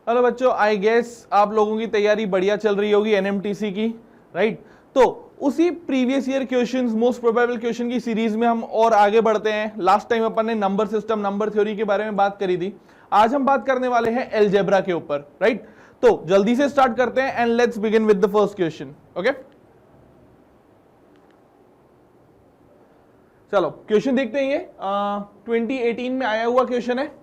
Hello बच्चों, I guess आप लोगों की तैयारी बढ़िया चल रही होगी एनएमटीसी की, राइट। तो उसी previous year questions, most probable question की सीरीज में हम और आगे बढ़ते हैं। लास्ट टाइम अपन ने नंबर सिस्टम, नंबर थ्योरी के बारे में बात करी थी। आज हम बात करने वाले हैं अलजेब्रा के ऊपर, राइट। तो जल्दी से स्टार्ट करते हैं and let's begin with the first question. Okay, चलो क्वेश्चन देखते हैं। ये 2018 में आया हुआ क्वेश्चन है।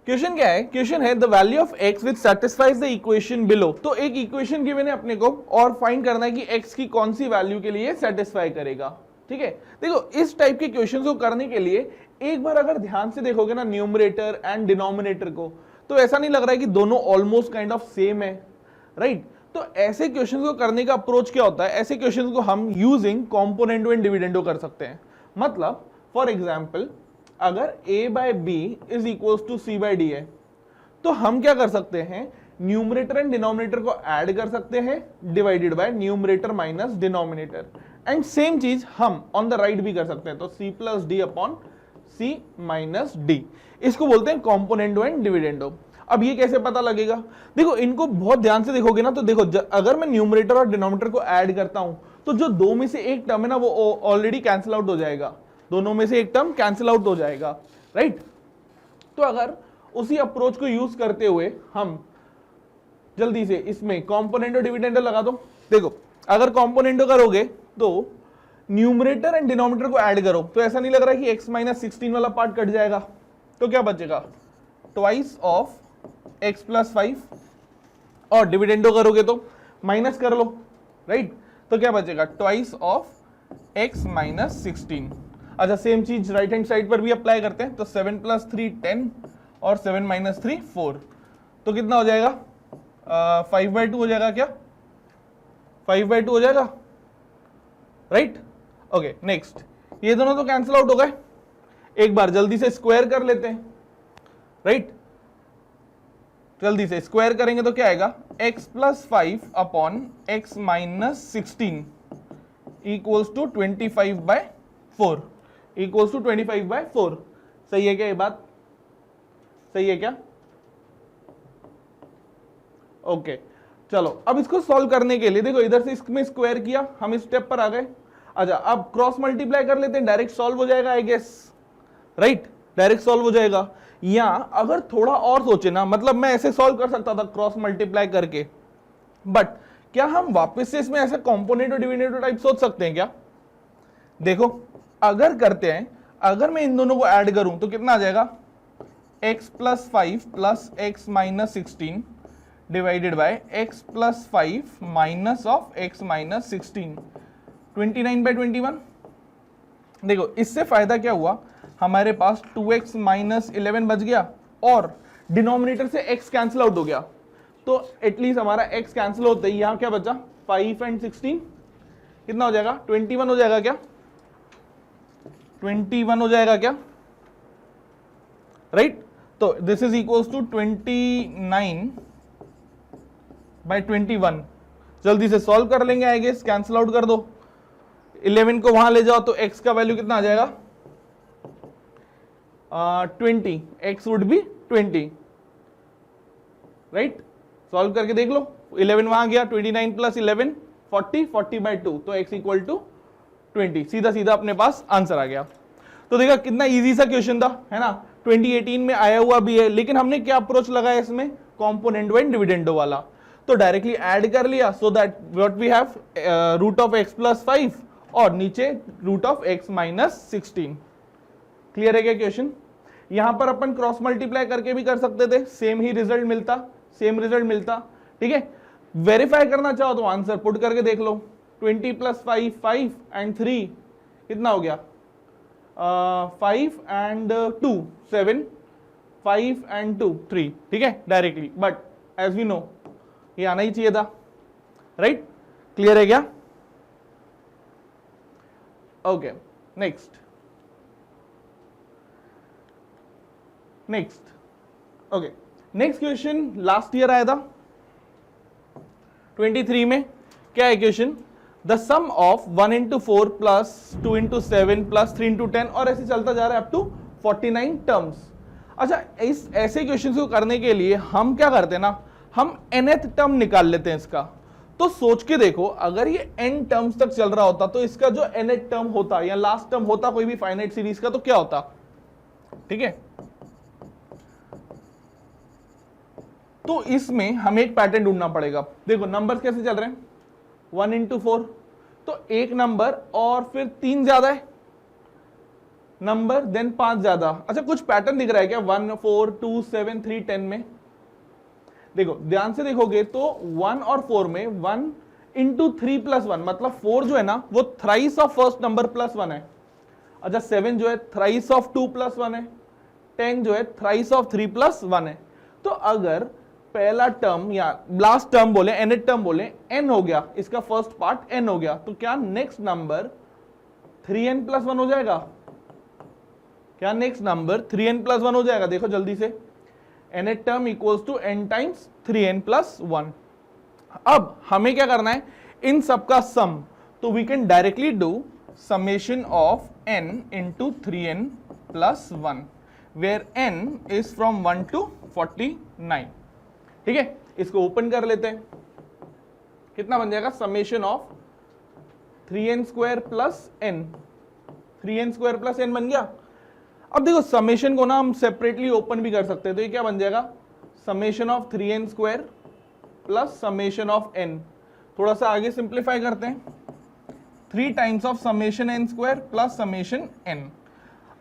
क्वेश्चन क्या है? क्वेश्चन है the value of x which satisfies the equation below. तो एक इक्वेशन गिवन है अपने को और फाइंड करना है कि x की कौन सी वैल्यू के लिए सेटिस्फाई करेगा। ठीक है, देखो इस टाइप के क्वेश्चन को करने के लिए एक बार अगर ध्यान से देखोगे ना न्यूमरेटर एंड डिनोमिनेटर को, तो ऐसा नहीं लग रहा है कि दोनों ऑलमोस्ट काइंड ऑफ सेम है, राइट। तो ऐसे क्वेश्चन को करने का अप्रोच क्या होता है? ऐसे क्वेश्चन को हम यूजिंग कॉम्पोनेंटो एंड डिविडेंडो कर सकते हैं। मतलब फॉर एग्जाम्पल, अगर a by B is equal to C by D है, तो हम क्या कर सकते हैं? न्यूमरेटर एंड डिनोमिनेटर को ऐड कर सकते हैं, divided by numerator minus denominator. And same चीज हम ऑन द राइट भी कर सकते हैं, तो c plus D upon c minus D. इसको बोलते हैं कॉम्पोनेंटो एंड डिविडेंडो। अब ये कैसे पता लगेगा? देखो इनको बहुत ध्यान से देखोगे ना, तो देखो अगर मैं न्यूमरेटर और डिनोमिनेटर को ऐड करता हूं, तो जो दो में से एक टर्म है ना, वो ऑलरेडी कैंसिल आउट हो जाएगा। दोनों में से एक टर्म कैंसिल आउट हो जाएगा, राइट। तो अगर उसी अप्रोच को यूज करते हुए हम जल्दी से इसमें कॉम्पोनेंटो डिविडेंडो लगा दो। देखो अगर कॉम्पोनेंटो करोगे तो न्यूमरेटर एंड डिनोमिनेटर को ऐड करो, तो ऐसा नहीं लग रहा है कि x माइनस 16 वाला पार्ट कट जाएगा। तो क्या बचेगा? Twice of x plus 5। और डिविडेंडो करोगे तो माइनस कर लो, राइट। तो क्या बचेगा? Twice of x minus 16। अच्छा, सेम चीज राइट हैंड साइड पर भी अप्लाई करते हैं। तो 7 प्लस 3 10 और 7 माइनस 3 4। तो कितना हो जाएगा? 5/2 हो जाएगा क्या? 5/2 हो जाएगा, राइट। ओके, नेक्स्ट, ये दोनों तो कैंसिल आउट हो गए। एक बार जल्दी से स्क्वायर कर लेते हैं, राइट। जल्दी से स्क्वायर करेंगे तो क्या आएगा? x plus 5 upon x minus 16 equals to 25/4 equals to 25/4। सही है क्या? ये बात सही है क्या? ओके, चलो अब इसको सॉल्व करने के लिए देखो इधर से इसमें स्क्वायर किया, हम इस स्टेप पर आ गए। अच्छा, अब क्रॉस मल्टीप्लाई कर लेते हैं, डायरेक्ट सॉल्व हो जाएगा I guess, right. Direct solve हो जाएगा। या अगर थोड़ा और सोचे ना, मतलब मैं ऐसे सॉल्व कर सकता था क्रॉस मल्टीप्लाई करके, बट क्या हम वापस से इसमें ऐसे कॉम्पोनेंटो डिविडेंडो टाइप सोच सकते हैं क्या? देखो अगर करते हैं, अगर मैं इन दोनों को ऐड करूं तो कितना आ जाएगा? x plus 5 plus x minus 16 divided by x plus 5 minus of x minus 16, 29/21। देखो इससे फायदा क्या हुआ? हमारे पास 2x माइनस 11 बच गया और डिनोमिनेटर से x कैंसिल आउट हो गया। तो एटलीस्ट हमारा x कैंसिल होता ही यहां क्या बचा? 5 एंड 16 कितना हो जाएगा? 21 हो जाएगा क्या? 21 हो जाएगा क्या, राइट। तो दिस इज इक्वल्स टू 29/21। जल्दी से सॉल्व कर लेंगे आई गेस, कैंसिल आउट कर दो। 11 को वहां ले जाओ तो x का वैल्यू कितना आ जाएगा? 20। x would B 20, right. Solve करके देख लो, 11 वहां गया, 29 प्लस 11 40, 40/2, तो x इक्वल टू 20। सीधा सीधा अपने पास आंसर आ गया। तो देखा कितना इजी सा क्वेश्चन था, है ना। 2018 में आया हुआ भी है, लेकिन हमने क्या अप्रोच लगाया इसमें? कॉम्पोनेंटो एंड डिविडेंडो वाला। तो डायरेक्टली ऐड कर लिया, so that what we have root of x plus 5 और नीचे root of x minus 16। Clear है क्या क्वेश्चन? यहां पर अपन क्रॉस मल्टीप्लाई करके भी कर सकते थे, सेम ही रिजल्ट मिलता, सेम रिजल्ट मिलता। ठीक है, वेरीफाई करना चाहो तो आंसर पुट करके देख लो। 20 प्लस 5 5 एंड 3 कितना हो गया? 5 एंड 2 7, 5 एंड 2 3। ठीक है, directly, but as we know ये आना ही चाहिए था, राइट। क्लियर है क्या? Okay, next okay, next question last year आया था 23 में। क्या है क्वेश्चन? The sum of 1 into 4 plus 2 into 7 plus 3 into 10 और ऐसे चलता जा रहा है अप टू 49 टर्म्स। अच्छा, इस ऐसे क्वेश्चन को करने के लिए हम क्या करते हैं ना, हम nth टर्म निकाल लेते हैं इसका। तो सोच के देखो, अगर ये n टर्म्स तक चल रहा होता तो इसका जो nth टर्म होता या लास्ट टर्म होता कोई भी फाइनाइट सीरीज का, तो क्या होता? ठीक है, तो इसमें हमें एक पैटर्न ढूंढना पड़ेगा। देखो नंबर्स कैसे चल रहे हैं, 1 into 4, तो एक नंबर और फिर 3 ज्यादा है नंबर, देन 5 ज्यादा। अच्छा, कुछ पैटर्न दिख रहा है क्या 1 4 2 7 3 10 में? देखो ध्यान से देखोगे तो 1 और 4 में 1 into 3 plus 1, मतलब 4 जो है ना वो thrice of first number plus 1 है। अच्छा, 7 जो है थ्राइस ऑफ 2 plus 1 है, 10 जो है थ्राइस ऑफ 3 plus 1 है। तो अगर पहला टर्म या लास्ट टर्म बोले, nth टर्म बोले, n हो गया, इसका फर्स्ट पार्ट n हो गया, तो क्या नेक्स्ट नंबर 3n plus 1 हो जाएगा? क्या नेक्स्ट नंबर 3n plus 1 हो जाएगा? देखो जल्दी से, nth term equals to n times 3n plus 1। अब हमें क्या करना है, इन सबका सम, तो we can directly do summation of n into 3n plus 1 where n is from 1 to 49। ठीक है, इसको ओपन कर लेते हैं, कितना बन जाएगा, summation of 3n square plus n, 3n square plus n बन गया। अब देखो समेशन को ना हम सेपरेटली ओपन भी कर सकते हैं, तो ये क्या बन जाएगा, summation of 3n square plus summation of n। थोड़ा सा आगे सिंप्लीफाई करते हैं, 3 times of summation n square plus summation n।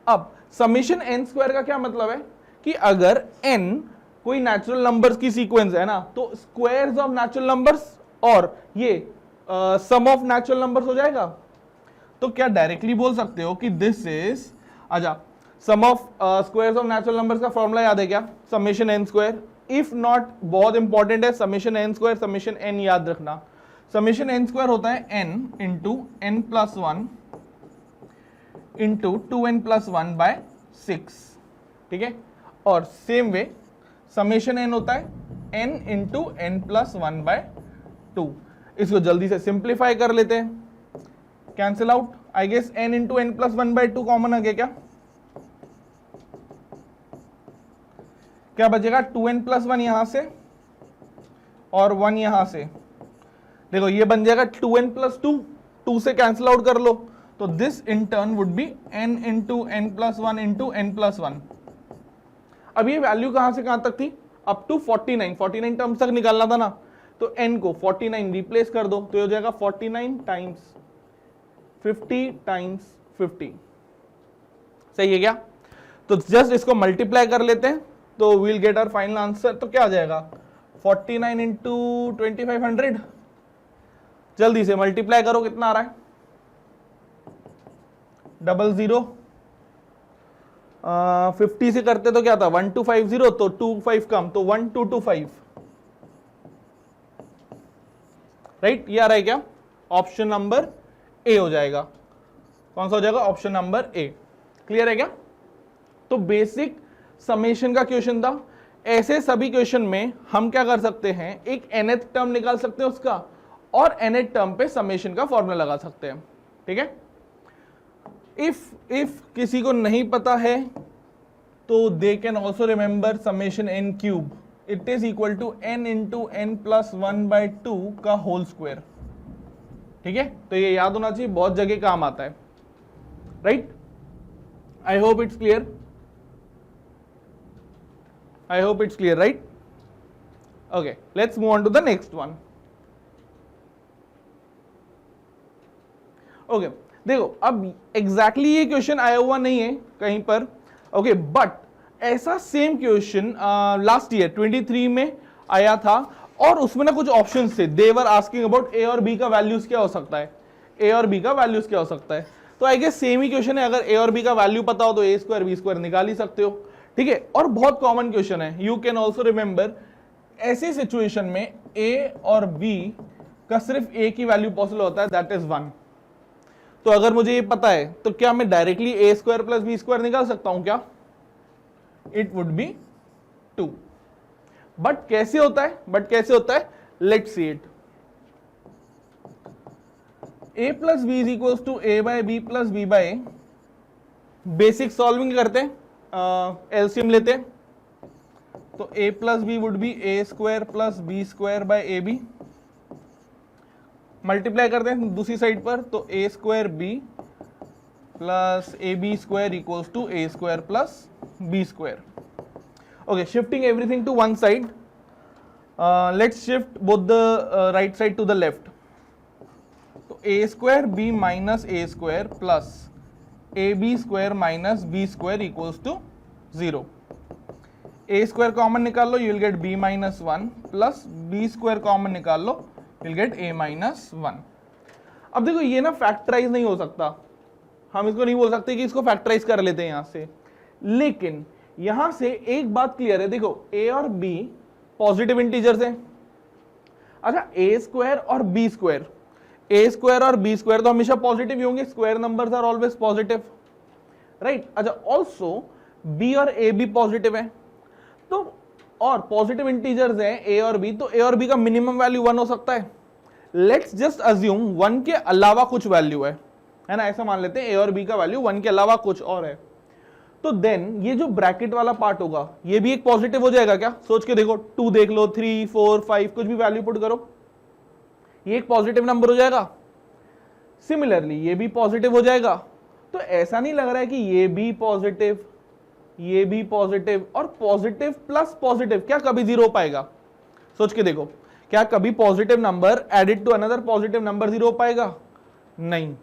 अब समेशन n स्क्वायर का क्या मतलब है कि अगर n कोई नेचुरल नंबर्स की सीक्वेंस है ना, तो स्क्वायर्स ऑफ नेचुरल नंबर्स और ये सम ऑफ नेचुरल नंबर्स हो जाएगा। तो क्या डायरेक्टली बोल सकते हो कि दिस इज, अच्छा sum of squares of natural numbers का फॉर्मूला याद है क्या, summation n square. If not, बहुत इंपॉर्टेंट है summation n square, summation n याद रखना। समेशन n स्क्वायर होता है n into n plus 1 into 2n plus 1 by 6। ठीक है, और सेम वे समेशन n होता है n into n plus 1 by 2। इसको जल्दी से सिंप्लीफाई कर लेते हैं, cancel out, I guess n into n plus 1 by 2 common आ गया, क्या बचेगा, 2n प्लस 1 यहां से और 1 यहां से। देखो ये बन जाएगा 2n प्लस 2, 2 से कैंसिल आउट कर लो, तो this in turn would be n into n plus 1 into n plus 1। अब ये वैल्यू कहां से कहां तक थी, अप टू 49 टर्म्स तक निकालना था ना, तो n को 49 रिप्लेस कर दो, तो ये हो जाएगा 49 टाइम्स 50 टाइम्स 50। सही है क्या? तो जस्ट इसको मल्टीप्लाई कर लेते हैं, तो we'll get our final answer. तो क्या आ जाएगा, 49 इंटू 2500, जल्दी से मल्टीप्लाई करो, कितना आ रहा है, 00, 50 से करते तो क्या था 1250, तो 25 कम, तो 1225, राइट। ये आ रहा है क्या, ऑप्शन नंबर ए हो जाएगा। कौन सा हो जाएगा, ऑप्शन नंबर ए। क्लियर है क्या? तो बेसिक समेशन का क्वेश्चन था। ऐसे सभी क्वेश्चन में हम क्या कर सकते हैं, एक nth टर्म निकाल सकते हैं उसका, और nth टर्म पे समेशन का फॉर्मूला लगा सकते हैं। ठीक है, इफ किसी को नहीं पता है तो they can also remember summation n cube, it is equal to n into n plus 1 by 2 का होल स्क्वायर। ठीक है, तो ये याद होना चाहिए, बहुत जगह काम आता है, right. I hope it's clear, I hope it's clear, right? Okay, let's move on to the next one. Okay, देखो अब exactly ये क्वेश्चन आया हुआ नहीं है कहीं पर, okay, but ऐसा सेम क्वेश्चन लास्ट ईयर 23 में आया था, और उसमें ना कुछ ऑप्शंस थे, they were asking about A और B का वैल्यूज क्या हो सकता है, A और B का वैल्यूज क्या हो सकता है। तो आई गेस सेम ही क्वेश्चन है, अगर A और B का वैल्यू पता हो तो A स्क्वायर B स्क्वायर निकाल ही सकते हो। ठीक है, और बहुत कॉमन क्वेश्चन है, यू कैन ऑल्सो रिमेंबर, ऐसी सिचुएशन में ए और बी का सिर्फ एक ही वैल्यू पॉसिबल होता है, दैट इज 1। तो अगर मुझे ये पता है तो क्या मैं डायरेक्टली ए स्क्वायर प्लस बी स्क्वायर निकाल सकता हूं क्या, इट वुड बी 2। बट कैसे होता है, let's see it. a plus b is equal to a by b plus b by a. Basic solving करते हैं, एलसीएम लेते हैं, तो a plus b would be a square plus b square by a b. Multiply करते हैं दूसरी side पर, तो a square b plus a b square equals to a square plus b square. Okay, shifting everything to one side, let's shift both the right side to the left. तो a square b minus a square plus a b square minus b square equals to 0। A square common निकाल लो, you will get b minus 1 plus b square common निकाल लो, you will get a minus 1। अब देखो ये ना factorise नहीं हो सकता, हम इसको नहीं बोल सकते कि इसको फैक्टराइज कर लेते हैं यहां से, लेकिन यहां से एक बात क्लियर है। देखो a और b पॉजिटिव इंटीजर्स हैं। अच्छा, a स्क्वायर और b स्क्वायर, a स्क्वायर और b स्क्वायर तो हमेशा पॉजिटिव ही होंगे, square numbers are always positive, right. अच्छा, ऑल्सो b और a भी पॉजिटिव है, तो और पॉजिटिव इंटीजर्स हैं a और b, तो a और b का मिनिमम वैल्यू 1 हो सकता है। लेट्स जस्ट अज्यूम 1 के अलावा कुछ वैल्यू है ना, ऐसा मान लेते हैं a और b का वैल्यू 1 के अलावा कुछ और है, तो देन ये जो ब्रैकेट वाला पार्ट होगा ये भी एक पॉजिटिव हो जाएगा क्या? सोच के देखो, 2 देख लो, 3, 4, 5 कुछ भी वैल्यू पुट करो, ये एक पॉजिटिव नंबर हो जाएगा। सिमिलरली ये भी पॉजिटिव हो जाएगा, तो ऐसा नहीं लग रहा है कि ये भी पॉजिटिव, ये भी पॉजिटिव और पॉजिटिव प्लस पॉजिटिव क्या कभी 0 हो पाएगा? सोच के देखो, क्या कभी positive number added to another positive number 0 हो पाएगा? नहीं,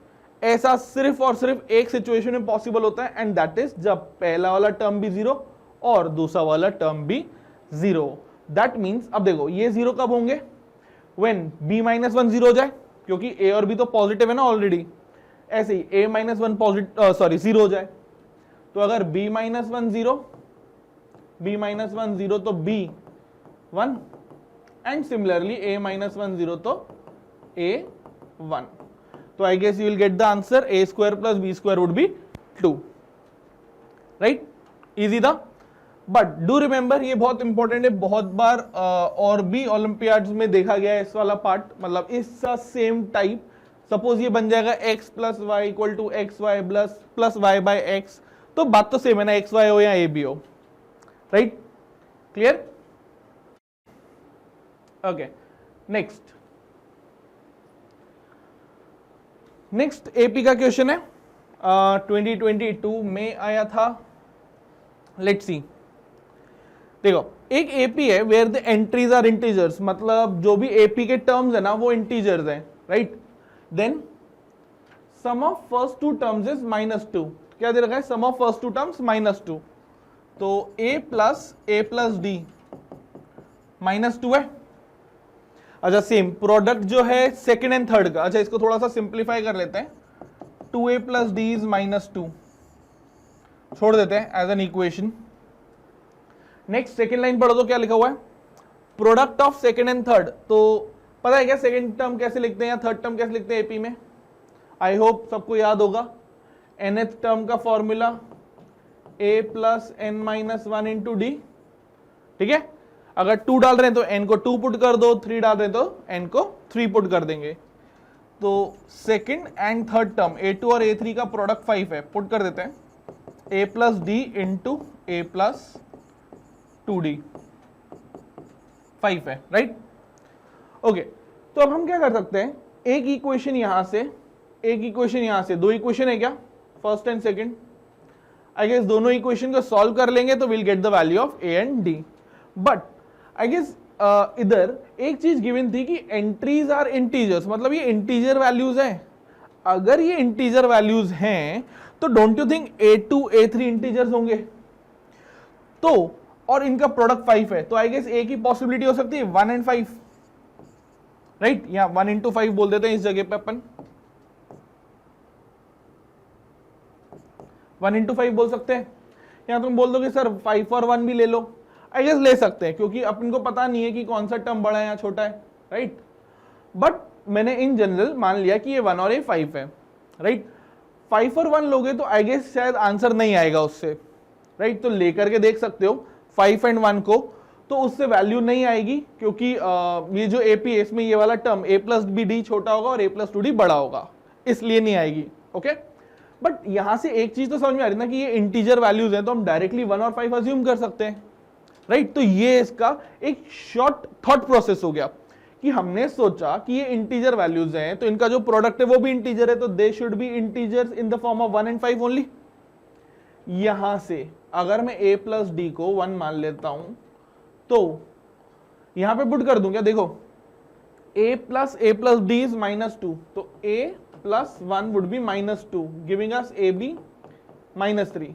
ऐसा सिर्फ और सिर्फ एक सिचुएशन में पॉसिबल होता है, एंड दैट इज जब पहला वाला टर्म भी 0 और दूसरा वाला टर्म भी 0। दैट मीन्स अब देखो ये 0 कब होंगे? व्हेन b माइनस 1 0 हो जाए, क्योंकि a और b तो पॉजिटिव है ना ऑलरेडी। ऐसे ही a माइनस 1 पॉजिटिव 0 हो जाए, तो अगर b माइनस 1 0, b माइनस 1 0 तो b 1, and similarly a minus 1 0 तो a 1। तो I guess you will get the answer, a square plus b square would be 2, right? Easy था, but do remember ये बहुत इंपॉर्टेंट है, बहुत बार और भी ओलंपियाड्स में देखा गया है इस वाला पार्ट, मतलब इसका सेम टाइप। सपोज ये बन जाएगा x plus Y equal to X Y plus Y by X, तो बात तो सेम है ना, एक्स वाई हो या ए बी हो, right? Clear? Okay, next AP का क्वेश्चन है, 2022 में आया था। लेट्स सी, देखो एक एपी है where the entries are integers, मतलब जो भी एपी के टर्म्स है ना वो इंटीजर्स हैं, right? Then sum of first two terms is -2। क्या दे रखा है? Sum of first two terms -2, तो a प्लस डी -2 है। अच्छा, सेम प्रोडक्ट जो है सेकंड एंड थर्ड का, अच्छा इसको थोड़ा सा सिंप्लीफाई कर लेते हैं, 2a प्लस डी इज -2, छोड़ देते हैं as an equation. Next second line पढ़ो तो क्या लिखा हुआ है? Product of second and third. तो पता है क्या सेकंड टर्म कैसे लिखते हैं या थर्ड टर्म कैसे लिखते हैं एपी में? आई होप सबको याद होगा। nth टर्म का formula a plus n minus 1 into D, ठीक है? अगर 2 डाल रहे हैं तो n को 2 पुट कर दो, 3 डाल रहे हैं तो n को 3 पुट कर देंगे। तो second and third term a2 और a3 का प्रोडक्ट 5 है, पुट कर देते हैं, a plus D into a plus 2d 5 है, राइट? ओके, तो अब हम क्या कर सकते हैं, एक इक्वेशन यहां से, एक इक्वेशन यहां से, 2 इक्वेशन है क्या, first and second. I guess दोनों इक्वेशन को सॉल्व कर लेंगे तो will get the value of a and d। But I guess इधर एक चीज गिवन थी कि एंट्रीज आर इंटीजर्स, मतलब ये इंटीजर वैल्यूज हैं। अगर ये इंटीजर वैल्यूज हैं तो don't you think a2 a3 integers होंगे? तो और इनका प्रोडक्ट 5 है, तो आई गेस a की पॉसिबिलिटी हो सकती है 1 एंड 5, राइट? या 1 इंटू 5 बोल देते हैं इस जगह पे अपन, 1 इंटू 5 बोल सकते हैं। या तुम बोल दो कि सर 5 और 1 भी ले लो, आई गेस ले सकते हैं, क्योंकि अपन को पता नहीं है कि कौन सा टर्म बड़ा है या छोटा है, राइट? बट मैंने इन जनरल मान लिया कि ये 1 और ये 5 है, राइट? 5 और 1 लोगे तो आई गेस शायद आंसर नहीं आएगा उससे, राइट? तो लेकर के देख सकते हो 5 एंड 1 को, तो उससे वैल्यू नहीं आएगी, क्योंकि ये जो एपी है इसमें ये वाला term a plus B D छोटा होगा और a प्लस 2d बड़ा होगा, इसलिए नहीं आएगी। ओके, बट यहां से एक चीज तो समझ में आ रही ना कि ये इंटीजर वैल्यूज हैं, तो हम डायरेक्टली 1 और 5 अज्यूम कर सकते हैं, राइट। तो ये इसका एक शॉर्ट थॉट प्रोसेस हो गया कि हमने सोचा कि ये इंटीजर वैल्यूज हैं, तो इनका जो प्रोडक्ट है वो भी इंटीजर है, तो they should be integers in the form of 1 and 5 only. यहां से अगर मैं a प्लस डी को 1 मान लेता हूं तो यहां पे पुट कर दूं क्या, देखो a प्लस d इज -2, तो a plus 1 would B -2 giving us ab -3।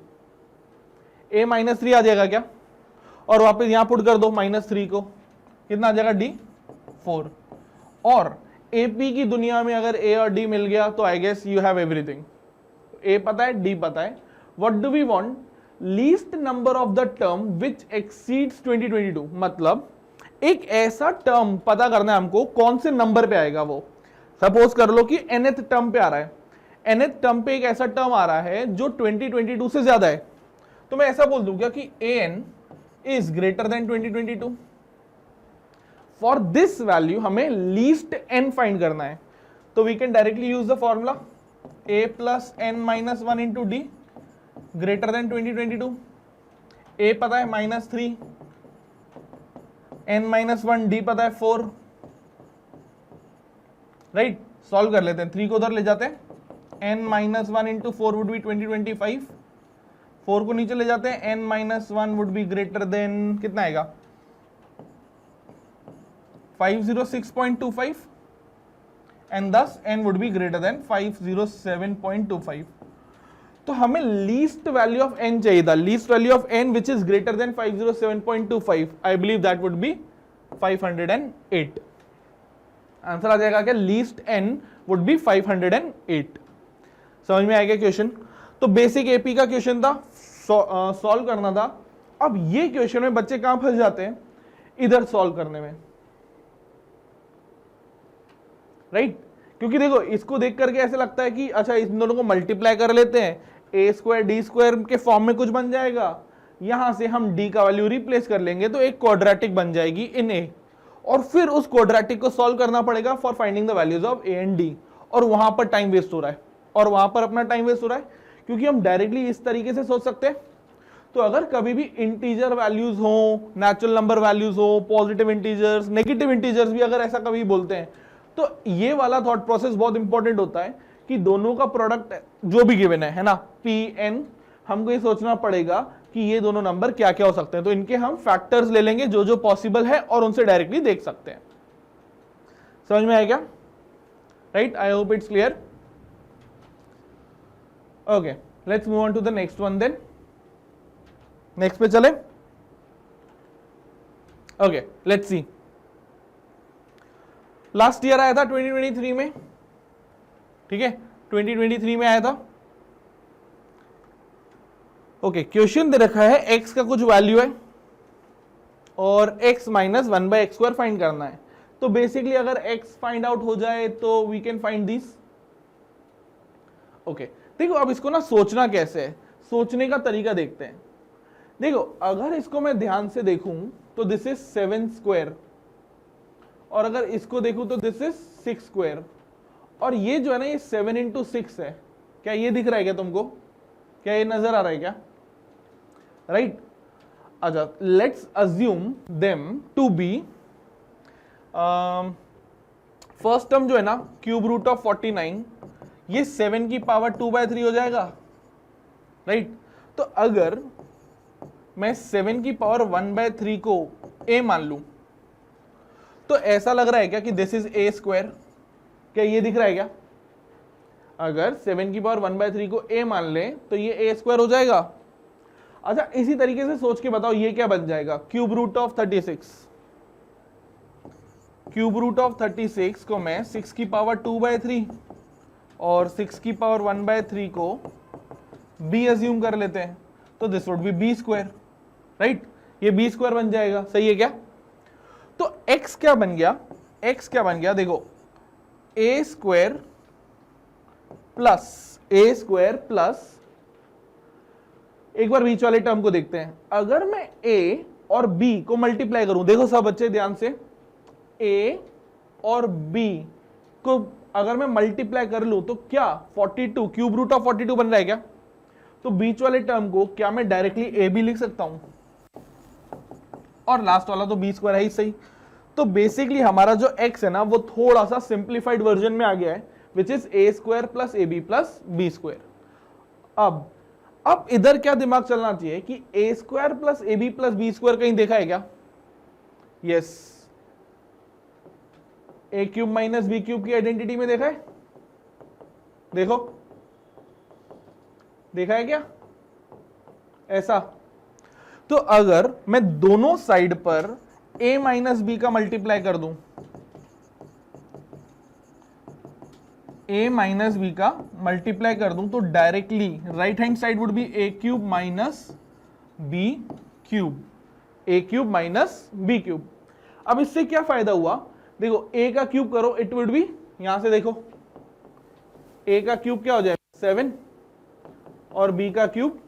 a -3 आ जाएगा क्या, और वापस यहां पुट कर दो -3 को, कितना आ जाएगा d 4। और ap की दुनिया में अगर a और d मिल गया तो I guess you have everything. a पता है, d पता है, what do we want, least number of the term which exceeds 2022, मतलब एक ऐसा टर्म पता करना है हमको कौन से नंबर पे आएगा वो। सपोज कर लो कि nth टर्म पे आ रहा है, nth टर्म पे एक ऐसा टर्म आ रहा है जो 2022 से ज्यादा है, तो मैं ऐसा बोल दूं क्या कि an is greater than 2022। For this value हमें लीस्ट n फाइंड करना है, तो we can directly use the formula a plus n minus 1 into D greater than 2022। a पता है -3, n माइनस 1, डी पता है 4, राइट। सॉल्व कर लेते हैं, 3 को उधर ले जाते हैं, n minus 1 into 4 would be 2025, 4 को नीचे ले जाते हैं, n minus 1 would be greater than कितना आएगा 506.25 and thus n would be greater than 507.25। तो हमें लीस्ट वैल्यू ऑफ n चाहिए था, least value of n which is greater than 507.25, I believe that would be 508। Answer आ जाएगा क्या, least n would be 508। समझ में आएगा क्वेश्चन। तो बेसिक एपी का क्वेश्चन था, सॉल्व करना था। अब ये क्वेश्चन में बच्चे कहां फंस जाते हैं, इधर सॉल्व करने में, राइट। क्योंकि देखो इसको देख करके ऐसे लगता है कि अच्छा इन दोनों को मल्टीप्लाई कर लेते हैं, a स्क्वायर डी स्क्वायर के फॉर्म में कुछ बन जाएगा, यहां से हम d का वैल्यू रिप्लेस कर लेंगे तो एक क्वाड्रेटिक बन जाएगी इन a, और फिर उस क्वाड्रेटिक को सॉल्व करना पड़ेगा for finding the values of a and d, और वहां पर टाइम वेस्ट हो रहा है, और वहां पर अपना टाइम वेस्ट हो रहा है, क्योंकि हम डायरेक्टली इस तरीके से सोच सकते हैं। तो अगर कभी भी इंटीजर वैल्यूज हो, नेचुरल नंबर वैल्यूज हो, पॉजिटिव इंटीजर्स, नेगेटिव इंटीजर्स भी अगर ऐसा कभी बोलते हैं, तो ये वाला थॉट प्रोसेस बहुत इंपॉर्टेंट होता है कि दोनों का प्रोडक्ट जो भी गिवन है ना, Pn, हमको ये सोचना पड़ेगा कि ये दोनों नंबर क्या क्या हो सकते हैं, तो इनके हम फैक्टर्स ले लेंगे जो जो पॉसिबल है और उनसे डायरेक्टली देख सकते हैं। समझ में आया क्या, right. I hope it's clear. Okay, let's move on to the next one then. Next पे चले। Okay, let's see. Last year आया था 2023 में, ठीक है, 2023 में आया था। ओके, क्वेश्चन दे रखा है x का कुछ वैल्यू है और x माइनस 1/x² फाइंड करना है। तो बेसिकली अगर x फाइंड आउट हो जाए तो we can find this. Okay, देखो अब इसको ना सोचना कैसे है, सोचने का तरीका देखते हैं। देखो अगर इसको मैं ध्यान से देखूं तो दिस इज 7 स्क्वायर, और अगर इसको देखूं तो दिस इज 6 स्क्वायर, और ये जो है ना ये 7 इंटू 6 है। क्या ये दिख रहा है क्या तुमको, क्या ये नजर आ रहा है क्या, राइट। अच्छा, let's assume them to be first term जो है ना क्यूब रूट ऑफ 49, ये 7 की पावर 2/3 हो जाएगा, राइट। तो अगर मैं 7 की पावर 1/3 को a मान लूं तो ऐसा लग रहा है क्या कि दिस इज a स्क्वायर, क्या ये दिख रहा है क्या। अगर 7 की पावर 1/3 को a मान ले तो ये a स्क्वायर हो जाएगा। अच्छा, इसी तरीके से सोच के बताओ ये क्या बन जाएगा, cube root of 36। Cube root of 36 को मैं 6 की पावर 2/3 और 6 की पावर 1/3 को b अज्यूम कर लेते हैं, तो this would be b square, right. ये b स्क्वायर बन जाएगा, सही है क्या। तो x क्या बन गया, x क्या बन गया, देखो a स्क्वायर प्लस एक बार बीच वाले टर्म को देखते हैं। अगर मैं a और b को मल्टीप्लाई करूं, देखो सब बच्चे ध्यान से, a और b को अगर मैं मल्टीप्लाई कर लूं तो क्या 42 क्यूब रूट ऑफ 42 बन रहा है क्या? तो बीच वाले टर्म को क्या मैं डायरेक्टली ए बी लिख सकता हूं, और लास्ट वाला तो बी स्क्वायर है ही सही। तो बेसिकली हमारा जो x है ना वो थोड़ा सा सिंप्लीफाइड वर्जन में आ गया है, which is a square plus a b plus b square. अब इधर क्या दिमाग चलना चाहिए कि a square plus a b plus b square कहीं देखा है क्या? Yes, a cube minus B cube की आइडेंटिटी में देखा है? देखो, देखा है क्या ऐसा? तो अगर मैं दोनों साइड पर a माइनस बी का मल्टीप्लाई कर दूं, a माइनस बी का मल्टीप्लाई कर दूं, तो directly right hand side would be a cube minus B cube, a cube minus B cube. अब इससे क्या फायदा हुआ? देखो a का क्यूब करो, इट वुड बी, यहां से देखो a का क्यूब क्या हो जाएगा 7 और b का क्यूब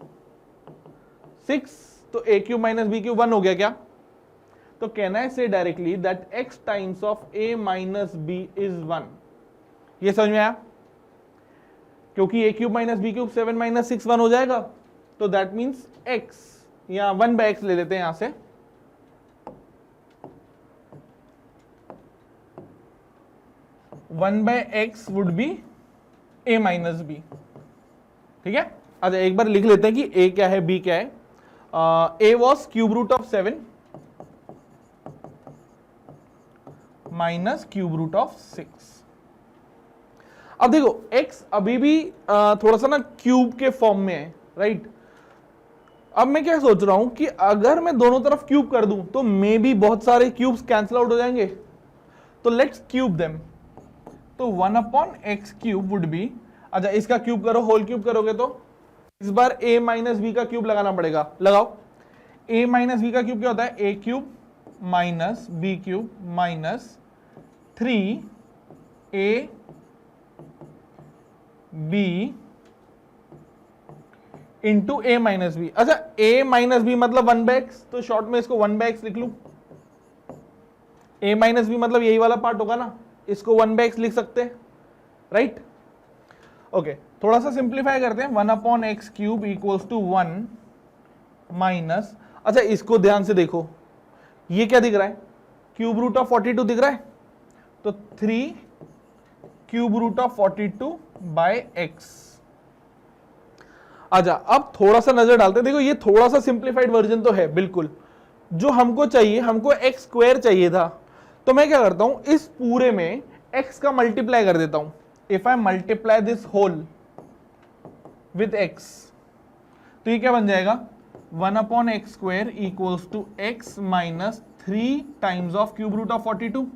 6, तो a cube minus B cube 1 हो गया क्या? तो can I say directly that x times of a minus B is 1। ये समझ में आया? क्योंकि a cube minus B cube 7 minus 6 1 हो जाएगा, तो दैट मीन्स x, यहां 1 बाय x ले लेते हैं, यहां से 1 by x would be a minus B. ठीक है, अच्छा एक बार लिख लेते हैं कि a क्या है, b क्या है। a was cube root of 7 minus cube root of 6। अब देखो x अभी भी थोड़ा सा ना क्यूब के फॉर्म में है, राइट? अब मैं क्या सोच रहा हूं कि अगर मैं दोनों तरफ क्यूब कर दूं तो मे बी बहुत सारे क्यूब्स कैंसिल आउट हो जाएंगे, तो लेट्स क्यूब देम। तो 1 upon X cube would be, अच्छा इसका क्यूब करो, होल क्यूब करोगे तो इस बार a माइनस बी का क्यूब लगाना पड़ेगा, लगाओ। a माइनस बी का क्यूब क्या होता है? a cube minus B cube minus 3a b into a minus B. अच्छा a माइनस बी मतलब 1 बाय एक्स, तो शॉर्ट में इसको 1 बाय एक्स लिख लूं। a माइनस बी मतलब यही वाला पार्ट होगा ना, इसको 1 बाय एक्स लिख सकते हैं, राइट? ओके, थोड़ा सा सिंप्लीफाई करते हैं। 1 upon X cube equals to 1 minus, अच्छा इसको ध्यान से देखो, ये क्या दिख रहा है? क्यूब रूट ऑफ 42 दिख रहा है, तो 3 cube root of 42 by X. अच्छा अब थोड़ा सा नजर डालते हैं, देखो ये थोड़ा सा सिंप्लीफाइड वर्जन तो है बिल्कुल, जो हमको चाहिए, हमको एक्स स्क्वायर चाहिए था। तो मैं क्या करता हूं, इस पूरे में x का मल्टीप्लाई कर देता हूं। If I multiply this whole with x, तो ये क्या बन जाएगा? 1 upon x square equals to X minus 3 times of cube root of 42।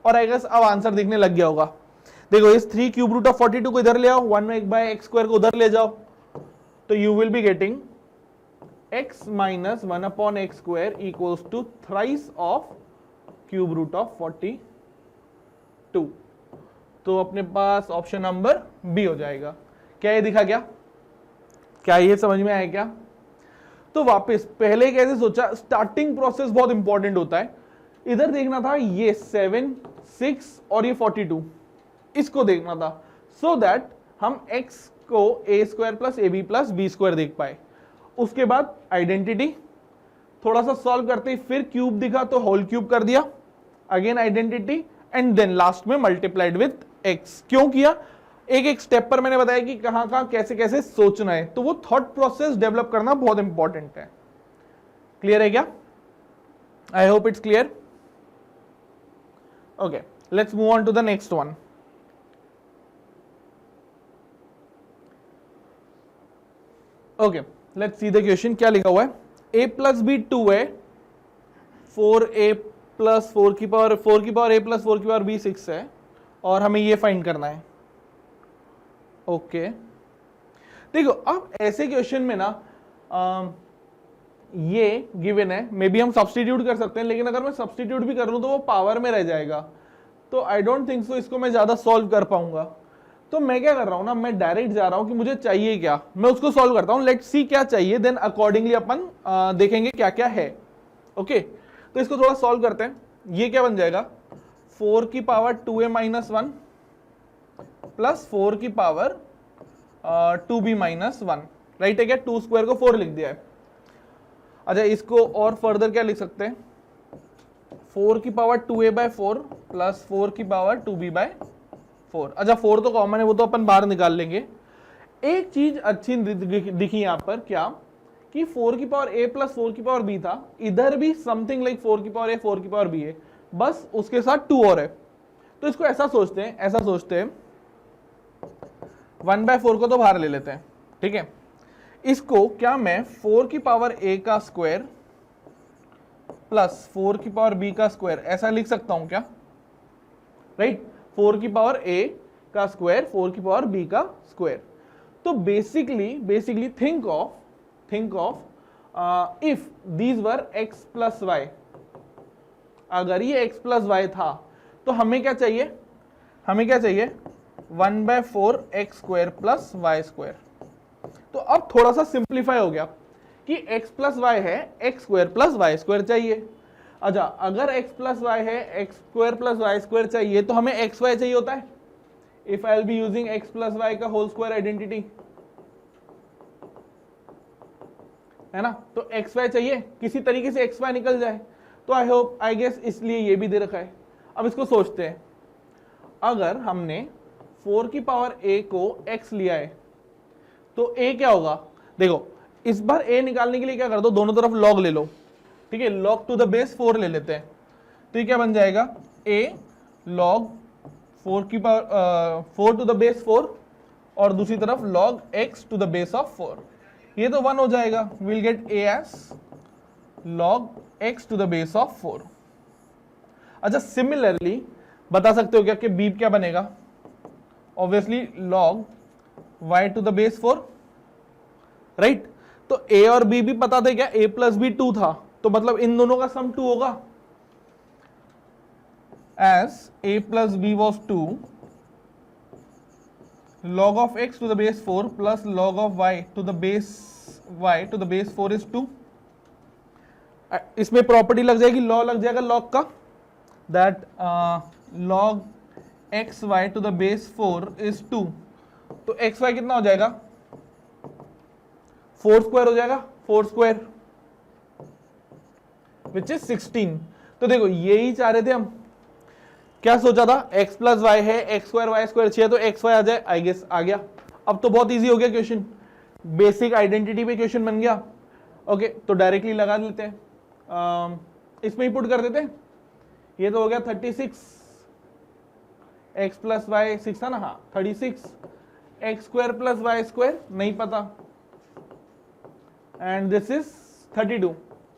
और आई गेस अब आंसर दिखने लग गया होगा। देखो इस 3 क्यूब रूट ऑफ 42 को इधर ले आओ, 1 बाय एक्स स्क्वायर को उधर ले जाओ, तो you will be getting x minus 1 upon x square equals to thrice of cube root of 42। तो अपने पास ऑप्शन नंबर बी हो जाएगा। क्या ये दिखा क्या? क्या ये समझ में आया क्या? तो वापस पहले कैसे सोचा, स्टार्टिंग प्रोसेस बहुत इंपॉर्टेंट होता है। इधर देखना था ये 7, 6 और ये 42, इसको देखना था, सो दैट हम x को a square plus a b plus b square देख पाए। उसके बाद आइडेंटिटी थोड़ा सा सॉल्व करते ही फिर क्यूब दिखा तो होल क्यूब कर दिया, again identity, and then last में मल्टीप्लाइड विथ x। क्यों किया? एक एक स्टेप पर मैंने बताया कि कहां कहां कैसे कैसे सोचना है, तो वो थॉट प्रोसेस डेवलप करना बहुत इंपॉर्टेंट है। क्लियर है क्या? I hope it's clear. Okay, let's move on to the next one. Okay, let's see the question. क्या लिखा हुआ है? a प्लस बी 2 है, 4a प्लस 4 की पावर a प्लस 4 की पावर b 6 है, और हमें ये फाइंड करना है। ओके, देखो अब ऐसे क्वेश्चन में ना ये गिवन है, मे बी हम सब्स्टिट्यूट कर सकते हैं, लेकिन अगर मैं सब्स्टिट्यूट भी कर लूं तो वो पावर में रह जाएगा, तो आई डोंट थिंक सो इसको मैं ज्यादा सॉल्व कर पाऊंगा। तो मैं क्या कर रहा हूं ना, मैं डायरेक्ट जा रहा हूं कि मुझे चाहिए क्या, मैं उसको सॉल्व करता हूं। लेट्स सी क्या चाहिए, देन अकॉर्डिंगली अपन देखेंगे क्या क्या है। ओके, तो इसको थोड़ा सॉल्व करते हैं। ये क्या बन जाएगा? 4 की पावर 2a माइनस 1 प्लस 4 की पावर 2b माइनस 1, राइट है क्या? 2 स्क्वायर को 4 लिख दिया है। अच्छा, इसको और फर्दर क्या लिख सकते हैं? 4 की पावर 2a बाय 4 प्लस 4 की पावर 2b बाय 4। अच्छा, 4 तो कॉमन है, वो तो अपन बाहर निकाल लेंगे। एक चीज अच्छी दिखी यहां पर, क्या कि 4 की पावर a प्लस 4 की पावर b था, इधर भी समथिंग लाइक 4 की पावर a 4 की पावर b है, बस उसके साथ 2 और है। तो इसको ऐसा सोचते हैं 1/4 को तो बाहर ले लेते हैं, ठीक है। इसको क्या मैं 4 की पावर a का स्क्वायर प्लस 4 की पावर b का स्क्वायर ऐसा लिख सकता हूं क्या? राइट, 4 की पावर a का स्क्वायर 4 की पावर b का स्क्वायर। तो basically think of if these were x plus y, अगर ये x प्लस y था तो हमें क्या चाहिए? 1/4 x square plus y square. तो अब थोड़ा सा सिंप्लीफाई हो गया कि x प्लस वाई है, x square plus y square चाहिए। अच्छा, अगर x प्लस वाई है, x square plus y square चाहिए, तो हमें x y चाहिए होता है। If I will be using x plus y का होल स्क्वायर आइडेंटिटी, है ना, तो x y चाहिए, किसी तरीके से x y निकल जाए। तो आई गेस इसलिए ये भी दे रखा है। अब इसको सोचते हैं, अगर हमने 4 की पावर a को x लिया है तो a क्या होगा? देखो, इस बार a निकालने के लिए क्या कर दो, दोनों तरफ log ले लो, ठीक है, log टू द बेस 4 ले लेते हैं। तो ये क्या बन जाएगा? a log 4 की पावर 4 टू द बेस 4 और दूसरी तरफ log x to the base of 4। ये तो 1 हो जाएगा, will get a as log x to the base of 4। अच्छा, सिमिलरली बता सकते हो क्या कि b क्या बनेगा? Obviously log y to the base 4, right. तो a और b भी पता थे क्या? a प्लस b 2 था, तो मतलब इन दोनों का सम 2 होगा। as a plus b was 2, log of x to the base 4 plus log of y to the base 4 is 2। इसमें प्रॉपर्टी लग जाएगी, लॉ लग जाएगा log का, that log x y to the base 4 is 2। तो एक्स वाई कितना हो जाएगा? 4 स्क्वायर हो जाएगा, 4 स्क्वायर विच इज 16। तो देखो, यही चाह रहे थे हम। क्या सोचा था? x प्लस वाई है, एक्स स्क्वायर वाई स्क्वायर चाहिए, तो एक्स वाई आ जाए। आई गेस आ गया। अब तो बहुत इजी हो गया क्वेश्चन, बेसिक आइडेंटिटी पे क्वेश्चन बन गया। ओके, तो डायरेक्टली लगा लेते हैं, इसमें ही पुट कर देते हैं। ये तो हो गया 36, x प्लस वाई 6 था ना, हाँ 36, x square plus y square नहीं पता, and this is 32,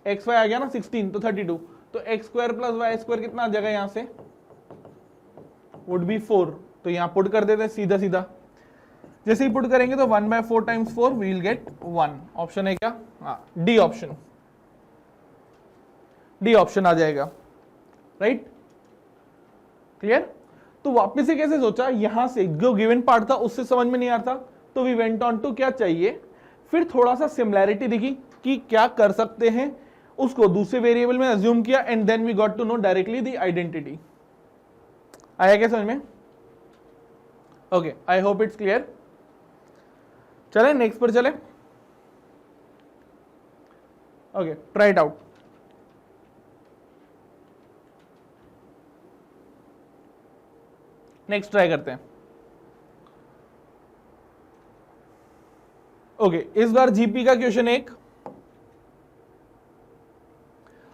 x y आ गया ना 16, तो 32। तो x square plus y square कितना आ जाएगा? यहां से वुड बी 4। तो यहां पुट कर देते हैं सीधा सीधा। जैसे ही पुट करेंगे तो 1/4 times 4 we will get 1। Option है क्या? हाँ, डी ऑप्शन आ जाएगा, राइट। क्लियर? तो वापस से कैसे सोचा? यहां से जो गिवन पार्ट था उससे समझ में नहीं आता, तो वी वेंट ऑन टू क्या चाहिए, फिर थोड़ा सा सिमिलैरिटी दिखी कि क्या कर सकते हैं, उसको दूसरे वेरिएबल में अज्यूम किया, and then we got to know directly the identity. आया क्या समझ में? Okay, I hope it's clear. चले नेक्स्ट पर चले। Okay, try it out. Next ट्राई करते हैं। ओके, इस बार जीपी का क्वेश्चन एक।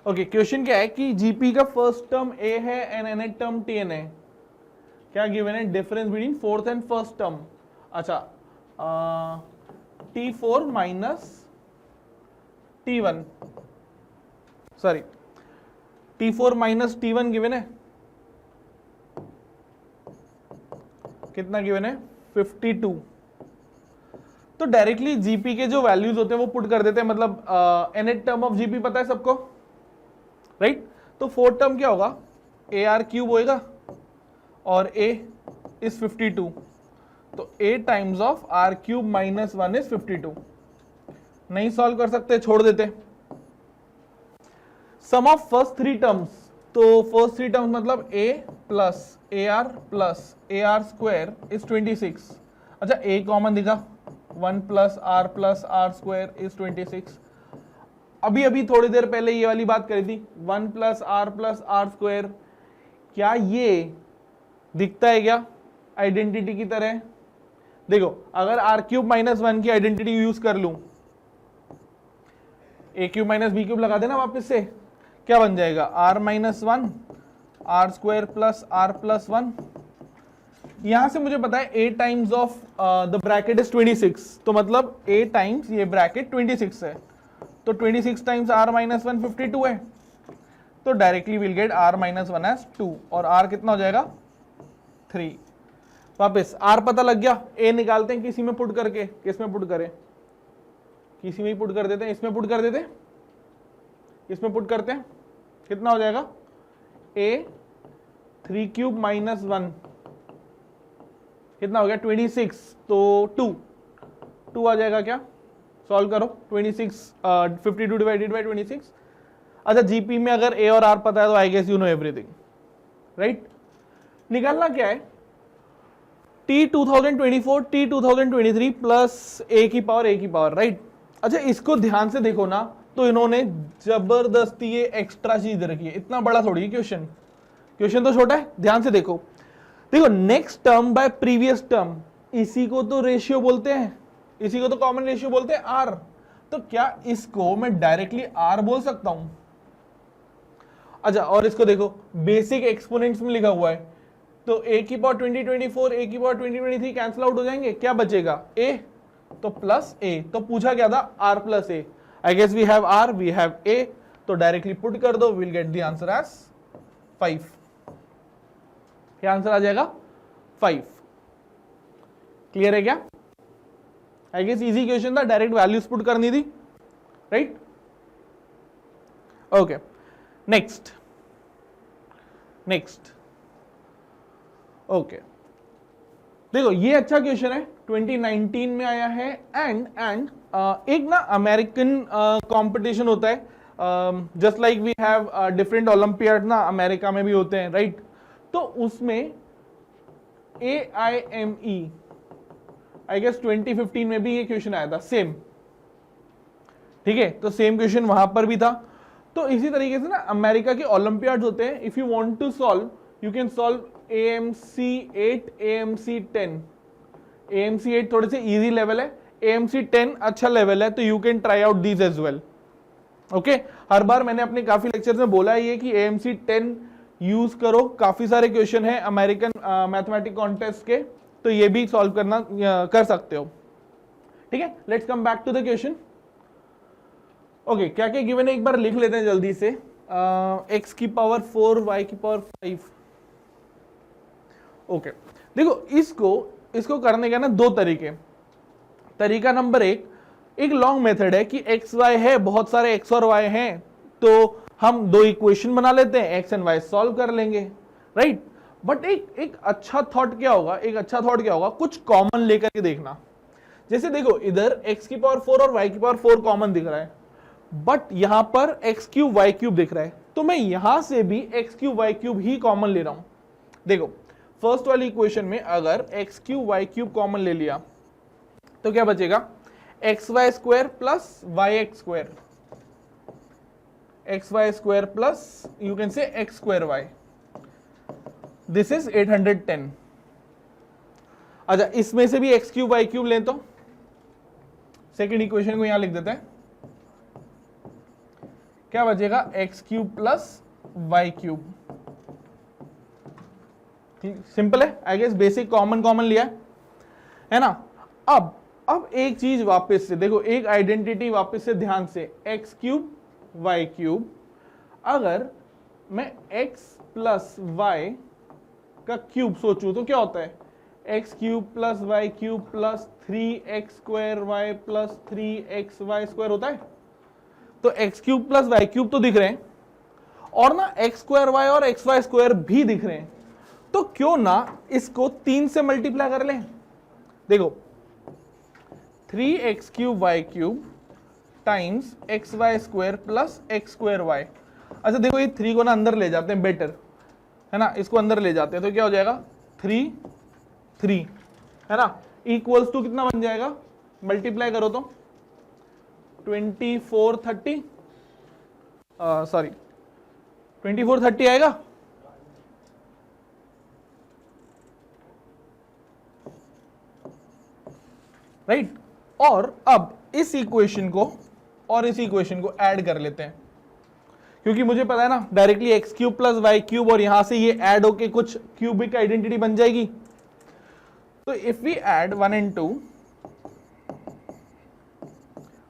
ओके, क्वेश्चन क्या है कि जीपी का फर्स्ट टर्म ए है एंड nth टर्म टेन है। क्या गिवन है? Difference between fourth and first term. अच्छा, T4 minus T1, sorry T4 minus T1 given है। कितना गिवन है? 52। तो डायरेक्टली जीपी के जो वैल्यूज होते हैं वो पुट कर देते हैं, मतलब nth टर्म ऑफ जीपी पता है सबको, राइट। तो फोर्थ टर्म क्या होगा? AR क्यूब होएगा और A इज 52, तो A times of R cube minus 1 is 52। नहीं सॉल्व कर सकते, छोड़ देते। सम ऑफ फर्स्ट 3 टर्म्स, तो फर्स्ट थ्री टर्म्स मतलब a plus A R square is 26। अच्छा a कॉमन दिखा, 1 प्लस आर स्क्वायर इज 26। अभी अभी थोड़ी देर पहले ये वाली बात करी थी, 1 प्लस आर स्क्वायर, क्या ये दिखता है क्या आइडेंटिटी की तरह? देखो अगर आर क्यूब माइनस 1 की आइडेंटिटी यूज कर लूं, a cube minus B cube लगा देना वापस से, क्या बन जाएगा? R minus 1 r square plus 1। यहां से मुझे पता है a times of the bracket is 26, तो मतलब a टाइम्स ये ब्रैकेट 26 है, तो 26 टाइम्स r माइनस 1 52 है, तो directly will get r minus 1 as 2, और r कितना हो जाएगा? 3। वापस r पता लग गया, a निकालते हैं किसी में पुट करके, किस में पुट करें? किसी में ही पुट कर देते हैं, इसमें पुट कर देते हैं, इसमें पुट करते हैं, कितना हो जाएगा? a 3 क्यूब माइनस 1 कितना हो गया? 26, तो 2 आ जाएगा क्या? सॉल्व करो, 26 52 डिवाइडेड बाय 26। अच्छा जीपी में अगर a और r पता है तो I guess you know everything, right? निकालना क्या है? t 2024 t 2023 प्लस a की पावर, राइट? अच्छा इसको ध्यान से देखो ना, तो इन्होंने जबरदस्ती ये एक्स्ट्रा चीज रखी है, इतना बड़ा थोड़ी है क्वेश्चन, क्वेश्चन तो छोटा है, ध्यान से देखो। देखो next term by previous term, इसी को तो रेशियो बोलते हैं, इसी को तो कॉमन रेशियो बोलते हैं आर, तो क्या इसको मैं डायरेक्टली आर बोल सकता हूं? अच्छा और इसको देखो, बेसिक एक्सपोनेंट्स में लिखा हुआ है, तो a की पावर 2024 a की पावर 2023 कैंसिल आउट हो जाएंगे, क्या बचेगा? a, तो प्लस a, तो पूछा क्या था? r plus a, I guess we have r, we have a, तो डायरेक्टली पुट कर दो, will get the answer as 5। क्या आंसर आ जाएगा? 5। क्लियर है क्या? आई गेस इजी क्वेश्चन था, डायरेक्ट वैल्यूज पुट करनी थी, राइट? ओके नेक्स्ट ओके देखो ये अच्छा क्वेश्चन है, 2019 में आया है, एंड एक ना अमेरिकन कंपटीशन होता है, just like we have different olympiad ना अमेरिका में भी होते हैं, राइट? तो उसमें AIME आई गेस 2015 में भी ये क्वेश्चन आया था, सेम, ठीक है? तो सेम क्वेश्चन वहां पर भी था। तो इसी तरीके से ना अमेरिका के ओलंपियाड्स होते हैं, if you want to solve you can solve AMC 8 AMC 10। AMC 8 थोड़े से इजी लेवल है, AMC 10 अच्छा लेवल है, तो you can try out these as well, okay? हर बार मैंने अपने काफी लेक्चर्स में बोला है कि AMC 10 यूज करो, काफी सारे क्वेश्चन है अमेरिकन मैथमेटिक्स कॉन्टेस्ट के, तो ये भी सॉल्व करना कर सकते हो, ठीक है? Let's come back to the question. Okay क्या क्या गिवन है एक बार लिख लेते हैं जल्दी से। x की पावर 4 y की पावर 5। ओके देखो इसको करने का ना दो तरीके। तरीका नंबर एक लॉन्ग मेथड है कि x y है, बहुत सारे x और y हैं, तो हम दो इक्वेशन बना लेते हैं, x एंड y सॉल्व कर लेंगे, राइट? बट एक अच्छा थॉट क्या होगा, कुछ कॉमन लेकर के देखना। जैसे देखो इधर x की पावर 4 और y की पावर 4 कॉमन दिख रहा है, बट यहां पर x क्यूब y क्यूब दिख रहा है, तो मैं यहां से भी x क्यूब y क्यूब ही कॉमन ले रहा हूं। देखो फर्स्ट वाली इक्वेशन में अगर x cube y cube common ले लिया तो क्या बचेगा? xy square plus yx square, xy square plus you can say x square y, this is 810। अच्छा इसमें से भी x क्यूब y क्यूब लें तो सेकेंड इक्वेशन को यहां लिख देते हैं, क्या बचेगा? x cube plus y cube. Simple है, आई गेस बेसिक कॉमन लिया है ना? अब एक चीज वापस से देखो, एक आइडेंटिटी वापस से ध्यान से, x क्यूब y क्यूब, अगर मैं x प्लस y का क्यूब सोचूं तो क्या होता है? x cube plus y cube plus 3x square y plus 3xy square होता है। तो x cube plus y cube तो दिख रहे हैं, और ना x स्क्वायर y और xy स्क्वायर भी दिख रहे हैं, तो क्यों ना इसको 3 से मल्टीप्लाई कर लें। देखो 3x cube y cube times xy square plus x square y। अच्छा देखो ये 3 को ना अंदर ले जाते हैं, बेटर है ना, इसको अंदर ले जाते हैं तो क्या हो जाएगा 3 3 है ना, इक्वल्स टू कितना बन जाएगा, मल्टीप्लाई करो तो 24 30 सॉरी 24 30 आएगा, राइट और अब इस इक्वेशन को और इस इक्वेशन को ऐड कर लेते हैं, क्योंकि मुझे पता है ना directly x cube plus y cube और यहां से ये ऐड होके कुछ क्यूबिक आइडेंटिटी बन जाएगी। तो इफ वी ऐड 1 and 2,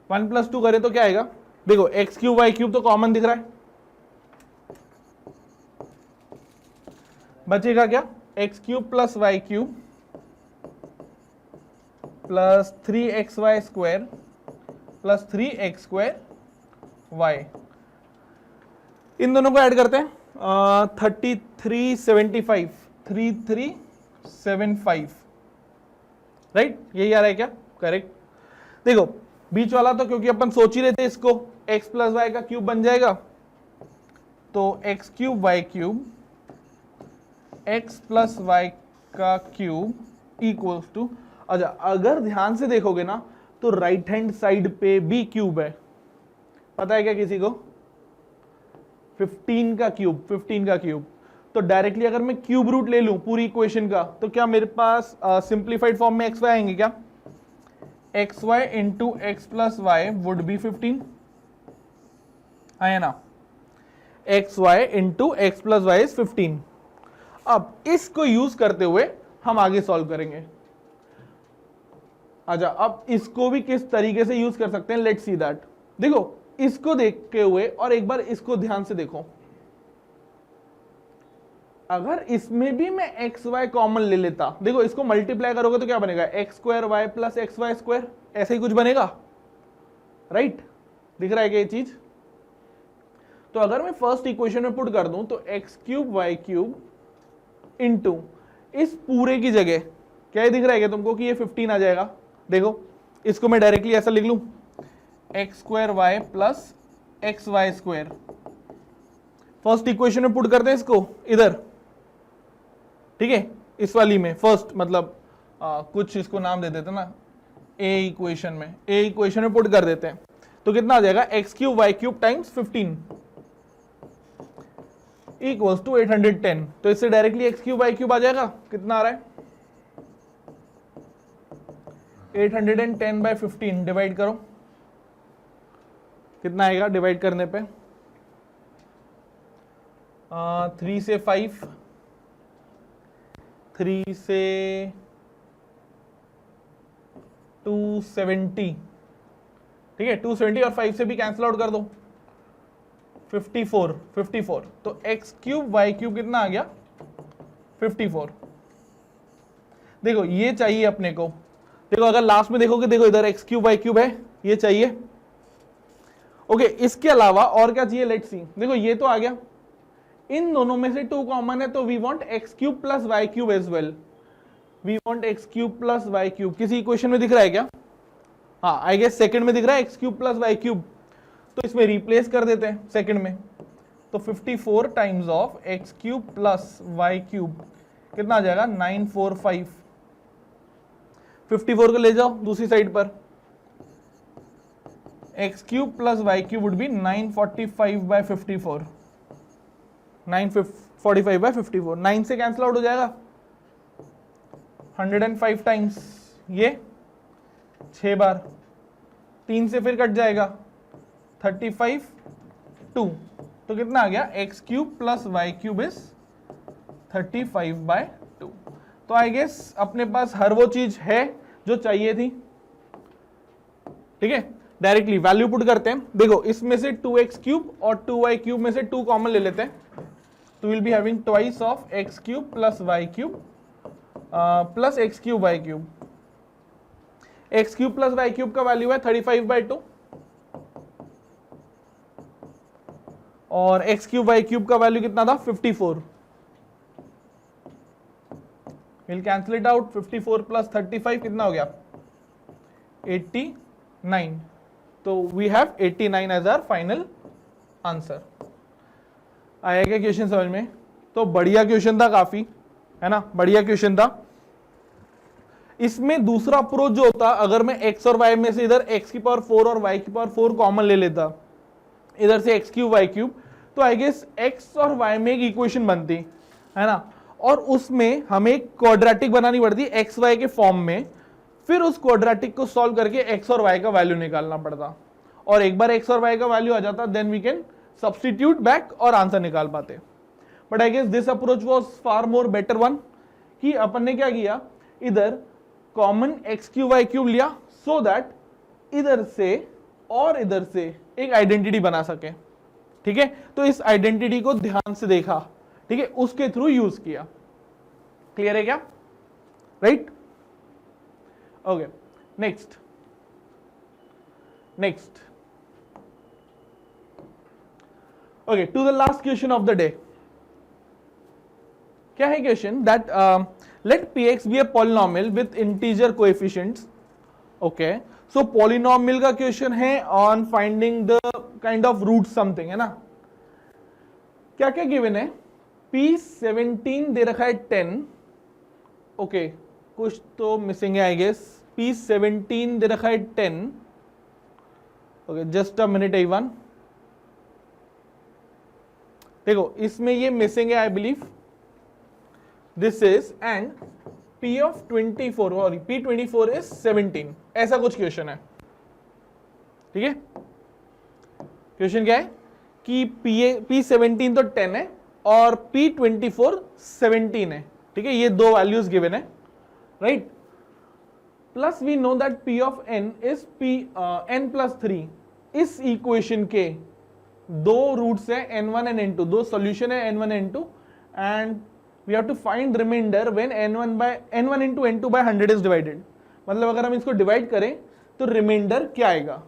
1 + 2 करें तो क्या आएगा, देखो एक्स क्यूब वाई क्यूब तो कॉमन दिख रहा है, बचेगा क्या x cube plus y cube plus 3xy² plus 3x² y, इन दोनों को ऐड करते हैं 3375 3375, राइट यही आ रहा है क्या, करेक्ट। देखो बीच वाला तो क्योंकि अपन सोच ही रहे थे इसको x प्लस वाई का क्यूब बन जाएगा, तो x cube y cube x plus y का क्यूब इक्वल्स टू, अच्छा अगर ध्यान से देखोगे ना तो राइट हैंड साइड पे भी क्यूब है, पता है क्या किसी को, 15 का क्यूब, 15 का क्यूब। तो डायरेक्टली अगर मैं क्यूब रूट ले लूं पूरी इक्वेशन का तो क्या मेरे पास सिंप्लीफाइड फॉर्म में xy आएंगे क्या, xy into x plus y would be 15, आया ना, xy into x plus y is 15। अब इसको यूज करते हुए हम आगे सॉल्व करेंगे। अच्छा अब इसको भी किस तरीके से यूज कर सकते हैं, लेट्स सी दैट। देखो इसको देखते हुए और एक बार इसको ध्यान से देखो, अगर इसमें भी मैं एक्स वाई कॉमन ले लेता, देखो इसको मल्टीप्लाई करोगे तो क्या बनेगा, x square y plus x y square, ऐसे ही कुछ बनेगा, राइट दिख रहा है क्या ये चीज। तो अगर मैं फर्स्ट इक्वेशन में पुट कर दूं तो x cube y cube into इस पूरे की जगह क्या दिख रहा है क्या तुमको कि ये 15 आ जाएगा। देखो इसको मैं डायरेक्टली ऐसा लिख लूं, x square y plus x y square, first equation में पुट करते हैं इसको इधर, ठीक है इस वाली में फर्स्ट मतलब कुछ इसको नाम दे देते ना, ए इक्वेशन में पुट कर देते हैं तो कितना आ जाएगा, x cube y cube times 15 equals to 810। तो इससे directly x cube y cube आ जाएगा, कितना आ रहा है 810 बाय 15, डिवाइड करो कितना आएगा, डिवाइड करने पे 3 से 5, 3 से 270, ठीक है 270 और 5 से भी कैंसिल आउट कर दो, 54। तो एक्स क्यूब वाई क्यूब कितना आ गया 54। देखो ये चाहिए अपने को, देखो अगर लास्ट में देखोगे, देखो इधर एक्स क्यूब वाई क्यूब है, ये चाहिए ओके। इसके अलावा और क्या चाहिए, लेट्स सी। देखो ये तो आ गया, इन दोनों में से 2 कॉमन है तो we want x cube plus y cube as well, we want x cube plus y cube. किसी इक्वेशन में दिख रहा है क्या, हाँ आई गेस सेकंड में दिख रहा है x cube plus y cube, तो इसमें रिप्लेस कर देते हैं सेकंड में, तो 54 times of x cube plus y cube कितना आ जाएगा 945। 54 को ले जाओ दूसरी साइड पर, x cube plus y cube would be 945 by 54, 945 by 54, 9 से कैंसिल आउट हो जाएगा, 105 टाइम्स ये 6 बार, 3 से फिर कट जाएगा 35 2, तो कितना आ गया x cube plus y cube is 35 by 2। तो आई गेस अपने पास हर वो चीज है जो चाहिए थी, ठीक है डायरेक्टली वैल्यू पुट करते हैं। देखो इसमें से 2x क्यूब और 2y क्यूब में से 2 कॉमन ले लेते हैं, तो will be having twice of x cube plus y cube plus x cube y cube. x cube plus y cube का वैल्यू है 35/2 और x क्यूब y क्यूब का वैल्यू कितना था 54। Will cancel it out, 54 plus 35 कितना हो गया 89। तो we have 89 as our final answer. आया क्या क्वेश्चन समझ में? तो बढ़िया क्वेश्चन था काफी, है ना, बढ़िया क्वेश्चन था। इसमें दूसरा अप्रोच जो होता, अगर मैं x और y में से इधर x की पावर 4 और y की पावर 4 कॉमन ले लेता, इधर से x क्यूब y क्यूब, तो आई गेस x और y में एक इक्वेशन बनती, है ना, और उसमें हमें एक क्वाड्रेटिक बनानी पड़ती x y के फॉर्म में, फिर उस क्वाड्रेटिक को सॉल्व करके x और y का वैल्यू निकालना पड़ता, और एक बार x और y का वैल्यू आ जाता, then we can substitute back और आंसर निकाल पाते। But I guess this approach was far more better one, कि अपन ने क्या किया, इधर common x cube y cube लिया, सो दैट इधर से और इधर से एक आइडेंटिटी बना सके, ठीक है। तो इस आइडेंटिटी को ध्यान से देखा, ठीक है, उसके थ्रू यूज किया। क्लियर है क्या? Right, okay, next okay, to the last question of the day. क्या है question? That let px be a polynomial with integer coefficients. Okay, so polynomial का क्वेश्चन है on finding the kind of root something, है ना। क्या क्या given है? p17 दे रखा है 10, ओके, कुछ तो मिसिंग है आई गेस। p17 दे रखा है 10, okay, just a minute A1, देखो इसमें ये मिसिंग है I believe, this is and p of 24 और p24 is 17, ऐसा कुछ क्वेश्चन है, ठीक है। क्वेश्चन क्या है कि p17 तो 10 है और p24 17 है, ठीक है, ये दो वैल्यूज गिवन है, right. Plus we know that p of n is n plus 3, इस इक्वेशन के दो रूट्स है n1 and n2, दो सॉल्यूशन है n1 n2, and we have to find remainder when n1 into n2 by 100 is divided। मतलब अगर हम इसको डिवाइड करें तो रिमाइंडर क्या आएगा,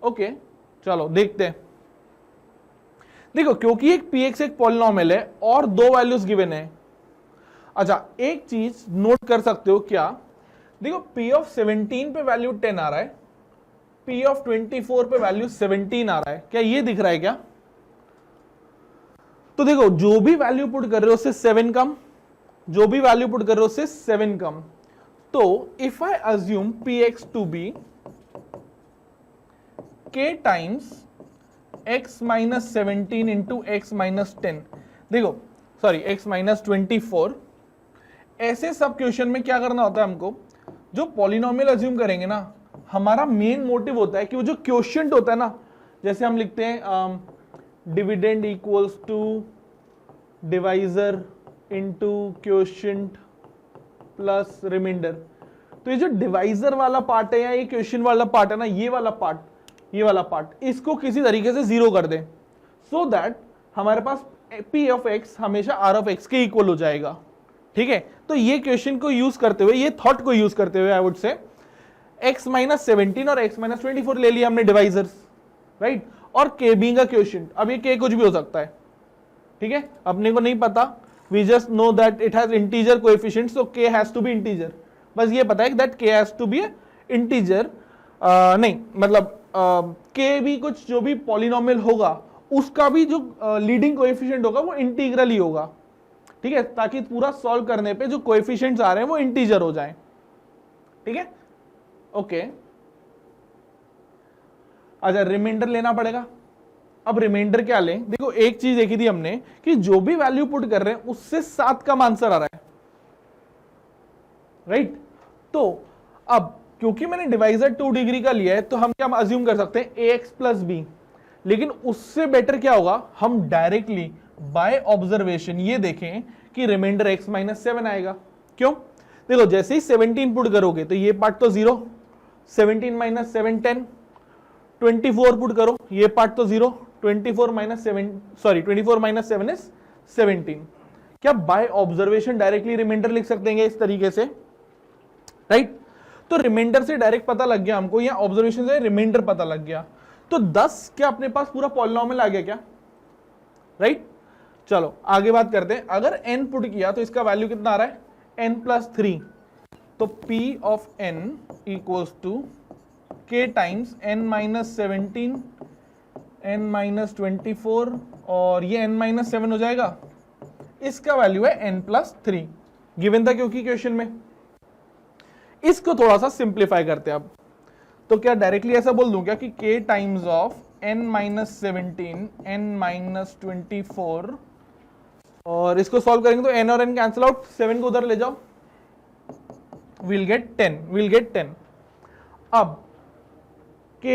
ओके, चलो देखते हैं। देखो क्योंकि एक px एक पॉलिनोमियल है और दो वैल्यूज गिवन है, अच्छा एक चीज नोट कर सकते हो क्या, देखो p of 17 पे वैल्यू 10 आ रहा है, p of 24 पे वैल्यू 17 आ रहा है, क्या ये दिख रहा है क्या? तो देखो जो भी वैल्यू पुट कर रहे हो उससे 7 कम, जो भी वैल्यू पुट कर रहे हो उससे 7 कम, तो if I assume px to be k times x minus 17 into x minus 10, देखो सॉरी x माइनस 24, ऐसे सब क्वेश्चन में क्या करना होता है हमको, जो पॉलिनोमियल अज्यूम करेंगे ना, हमारा मेन मोटिव होता है कि वो जो क्वोशिएंट होता है ना, जैसे हम लिखते हैं dividend equals to divisor into quotient plus remainder, तो ये जो डिवाइजर वाला पार्ट है या ये क्वोशिएंट वाला पार्ट है ना, ये वाला पार्ट इसको किसी तरीके से जीरो कर दें, सो दैट हमारे पास p ऑफ x हमेशा r ऑफ x के इक्वल हो जाएगा, ठीक है। तो ये क्वेश्चन को यूज करते हुए, ये थॉट को यूज करते हुए I would say x minus 17 और x माइनस 24 ले लिया हमने डिवाइजर्स, राइट, और k बीइंग अ क्वोशिएंट, अब ये k कुछ भी हो सकता है, ठीक है, अपने को नहीं पता, we just know that it has integer coefficient, so k has to be integer, बस ये पता है that k has to be integer, नहीं मतलब k भी कुछ जो भी पॉलिनोमियल होगा उसका भी जो लीडिंग कोएफिशिएंट होगा वो इंटीग्रल ही होगा, ठीक है, ताकि पूरा सॉल्व करने पे जो कोएफिशिएंट्स आ रहे हैं वो इंटीजर हो जाएं, ठीक है, ओके। अच्छा रिमाइंडर लेना पड़ेगा, अब रिमाइंडर क्या लें, देखो एक चीज देखी थी हमने कि जो भी वैल्यू पुट कर रहे हैं उससे 7 कम आंसर आ रहा है, राइट। तो अब क्योंकि मैंने डिवाइजर 2 डिग्री का लिया है तो हम क्या अज्यूम कर सकते हैं ax प्लस बी, लेकिन उससे बेटर क्या होगा, हम डायरेक्टली बाय ऑब्जर्वेशन ये देखें कि रिमाइंडर x माइनस 7 आएगा, क्यों, देखो जैसे ही 17 पुट करोगे तो ये पार्ट तो 0, 17 माइनस 7 10, 24 पुट करो ये पार्ट तो 0, 24 माइनस 7 इज 17, क्या बाय ऑब्जर्वेशन डायरेक्टली रिमाइंडर लिख सकते हैं इस तरीके से, राइट। तो रिमाइंडर से डायरेक्ट पता लग गया हमको, या ऑब्जर्वेशन से रिमाइंडर पता लग गया, तो 10 क्या अपने पास पूरा पॉलिनोमियल आ गया क्या, राइट। चलो आगे बात करते हैं, अगर n पुट किया तो इसका वैल्यू कितना आ रहा है n प्लस 3, तो p of n equals to k times n minus 17 n minus 24 और ये n माइनस 7 हो जाएगा, इसका वैल्यू है n प्लस 3 गिवन था क्योंकि क्वेश्चन में। इसको थोड़ा सा सिंप्लीफाई करते हैं अब, तो क्या डायरेक्टली ऐसा बोल दूं क्या कि k times of n minus 17 n minus 24, और इसको सॉल्व करेंगे तो n और n कैंसिल आउट, 7 को उधर ले जाओ, we'll get 10। अब k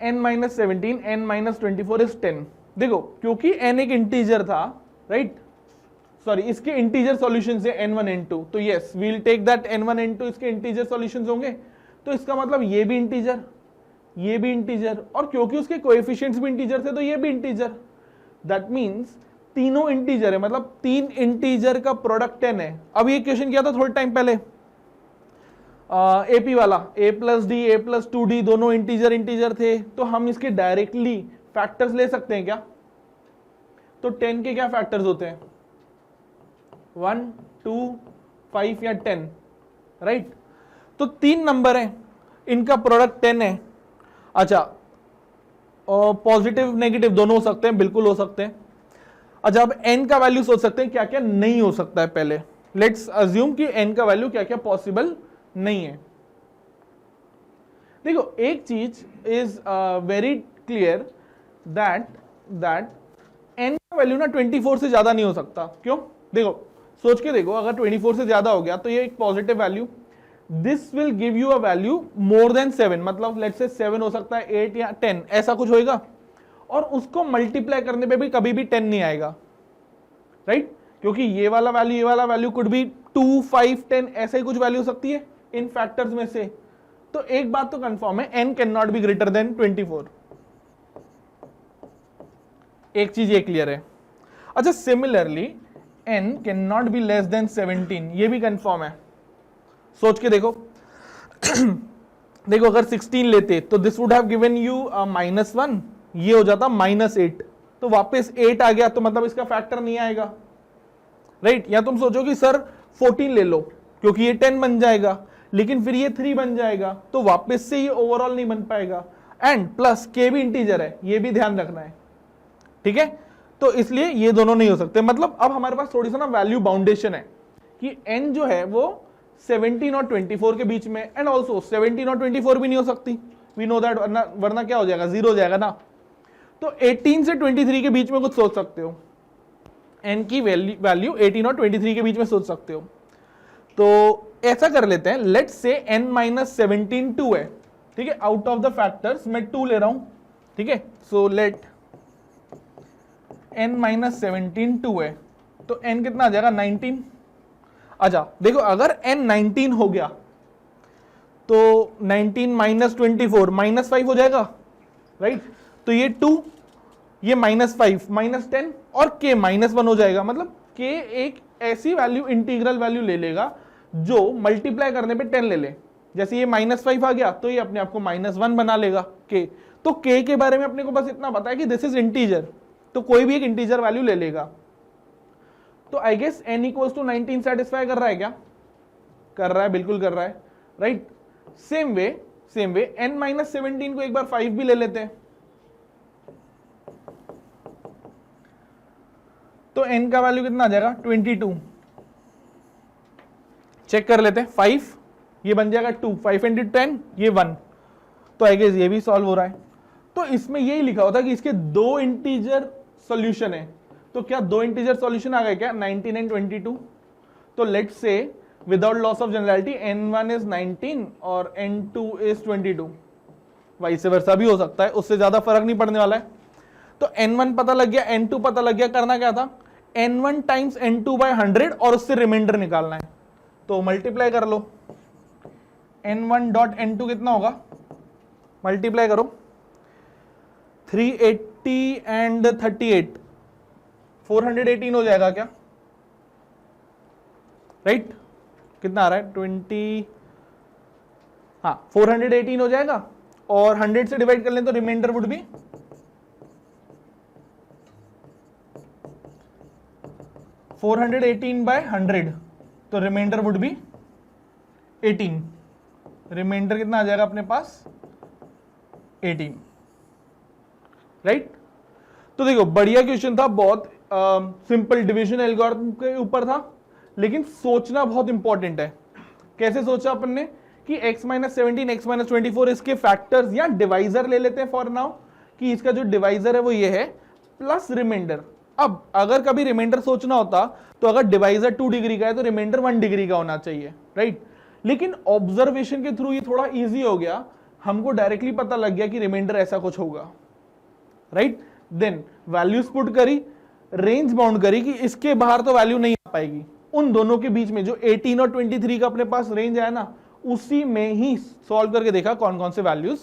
n minus 17 n minus 24 is 10। देखो क्योंकि n एक इंटीजर था, राइट, सॉरी इसके इंटीजर सॉल्यूशंस है n1 n2, तो yes we'll take that n1 n2 इसके इंटीजर सॉल्यूशंस होंगे, तो इसका मतलब ये भी इंटीजर, ये भी इंटीजर, और क्योंकि उसके कोएफिशिएंट्स भी इंटीजर थे तो ये भी इंटीजर, दैट मींस तीनों इंटीजर है, मतलब 3 इंटीजर का प्रोडक्ट 10 है। अब ये क्वेश्चन किया था थोड़े टाइम पहले एपी वाला, a plus D A plus 2d दोनों इंटीजर थे, तो हम इसके डायरेक्टली फैक्टर्स ले सकते हैं क्या? तो 10 के क्या फैक्टर्स होते हैं? 1 2 5 या 10, राइट। तो 3 नंबर है, इनका प्रोडक्ट 10 है। अच्छा, और पॉजिटिव नेगेटिव दोनों हो सकते हैं, बिल्कुल हो सकते हैं। अच्छा, अब n का वैल्यू सोच सकते हैं क्या क्या नहीं हो सकता है। पहले लेट्स अज्यूम कि n का वैल्यू क्या क्या पॉसिबल नहीं है। देखो एक चीज is very clear that n का वैल्यू ना 24 से ज्यादा नहीं हो सकता। क्यों? देखो सोच के देखो, अगर 24 से ज्यादा हो गया तो ये एक positive value, this will give you a value more than 7, मतलब लेट्स से 7 हो सकता है, 8 या 10 ऐसा कुछ होएगा, और उसको मल्टीप्लाई करने पे भी कभी भी 10 नहीं आएगा, राइट, क्योंकि ये वाला वैल्यू कुड बी 2 5 10 ऐसे ही कुछ वैल्यू हो सकती है इन फैक्टर्स में से। तो एक बात तो कंफर्म है, n can not be greater then 24, एक चीज ये क्लियर है। अच्छा, similarly n can not be less than 17, ये भी कंफर्म है। सोच के देखो देखो अगर 16 लेते तो this would have given you -1, ये हो जाता -8, तो वापस 8 आ गया, तो मतलब इसका फैक्टर नहीं आएगा, राइट। या तुम सोचो कि सर 14 ले लो क्योंकि ये 10 बन जाएगा, लेकिन फिर ये 3 बन जाएगा, तो वापस से ये ओवरऑल नहीं बन पाएगा। एंड प्लस k भी इंटीजर है, ये भी ध्यान रखना है, ठीक है। तो इसलिए ये दोनों नहीं हो सकते। मतलब अब हमारे पास थोड़ी सा ना वैल्यू बाउंडेशन है कि n जो है वो 17 और 24 के बीच में, एंड ऑल्सो 17 और 24 भी नहीं हो सकती, वी नो दैट, वरना क्या हो जाएगा, 0 हो जाएगा ना। तो 18 से 23 के बीच में कुछ सोच सकते हो, n की वैल्यू 18 और 23 के बीच में सोच सकते हो। तो ऐसा कर लेते हैं, लेट्स से n माइनस 17 2 है, ठीक है, आउट ऑफ द फैक्टर्स मैं 2 ले रहा हूं, ठीक है। सो लेट n माइनस 17 2 है, तो n कितना आ जाएगा 19। अच्छा देखो, अगर n 19 हो गया तो 19 माइनस 24 -5 हो जाएगा, राइट। तो ये 2, ये -5 -10 और k -1 हो जाएगा। मतलब k एक ऐसी वैल्यू, इंटीग्रल वैल्यू ले लेगा जो मल्टीप्लाई करने पे 10 ले ले। जैसे ये -5 आ गया तो ये अपने आप को -1 बना लेगा k। तो k के बारे में अपने को बस इतना पता है कि दिस इज इंटीजर, तो कोई भी एक इंटीजर वैल्यू ले लेगा। तो I guess n equals to 19 satisfy कर रहा है क्या? कर रहा है, बिल्कुल कर रहा है, right. Same way n minus 17 को एक बार 5 भी ले लेते हैं, तो n का वैल्यू कितना आ जाएगा 22। चेक कर लेते हैं, 5 ये बन जाएगा 2, 5 इंटू 10 ये 1, तो आई गेस ये भी सॉल्व हो रहा है। तो इसमें यही लिखा होता है कि इसके 2 इंटीजर सॉल्यूशन है, तो क्या 2 इंटीजर सॉल्यूशन आ गए क्या, 19 एंड 22। तो let's say without loss of generality n1 is 19 और n2 इज 22, वाइस वर्सा भी हो सकता है, उससे ज्यादा फर्क नहीं पड़ने वाला है। तो n1 पता लग गया, n2 पता लग गया, करना क्या था, n1 टाइम्स n2 बाय 100 और उससे रिमाइंडर निकालना है, तो मल्टीप्लाई कर लो। n1 डॉट n2 कितना होगा, मल्टीप्लाई करो, 380 एंड 38 418 हो जाएगा क्या, राइट। कितना आ रहा है 20, हाँ 418 हो जाएगा, और 100 से डिवाइड कर लें तो रिमाइंडर वुड बी 418 बाय 100, तो रिमाइंडर वुड बी 18। रिमाइंडर कितना आ जाएगा अपने पास 18, राइट। तो देखो बढ़िया क्वेश्चन था, बहुत सिंपल डिवीजन एल्गोरिथम के ऊपर था, लेकिन सोचना बहुत इंपॉर्टेंट है। कैसे सोचा अपन ने कि x माइनस 17 x माइनस 24 इसके फैक्टर्स या डिवाइजर ले लेते हैं फॉर नाउ, कि इसका जो डिवाइजर है वो ये है प्लस रिमाइंडर। अब अगर कभी रिमाइंडर सोचना होता तो अगर डिवाइजर 2 डिग्री का है तो रिमाइंडर 1 डिग्री का होना चाहिए, राइट। लेकिन ऑब्जर्वेशन के थ्रू ये थोड़ा इजी हो गया, हमको डायरेक्टली पता लग गया कि रिमाइंडर ऐसा कुछ होगा, राइट। देन वैल्यूज पुट करी, रेंज बाउंड करी कि इसके बाहर तो वैल्यू नहीं आ पाएगी। उन दोनों के बीच में जो 18 और 23 का अपने पास रेंज है ना, उसी में ही सॉल्व करके देखा कौन कौन से वैल्यूज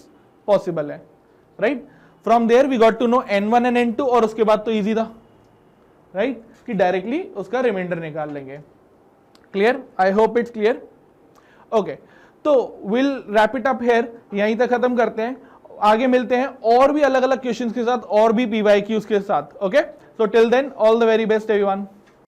पॉसिबल है, right. From there we got to know n1 and n2, और उसके बाद तो इजी था, राइट, कि डायरेक्टली उसका रिमाइंडर निकाल लेंगे। Clear? I hope it's clear. Okay, तो will wrap it up here, यहीं तक खत्म करते हैं, आगे मिलते हैं और भी अलग अलग क्वेश्चंस के साथ और भी PYQs के साथ। Okay, so till then all the very best everyone.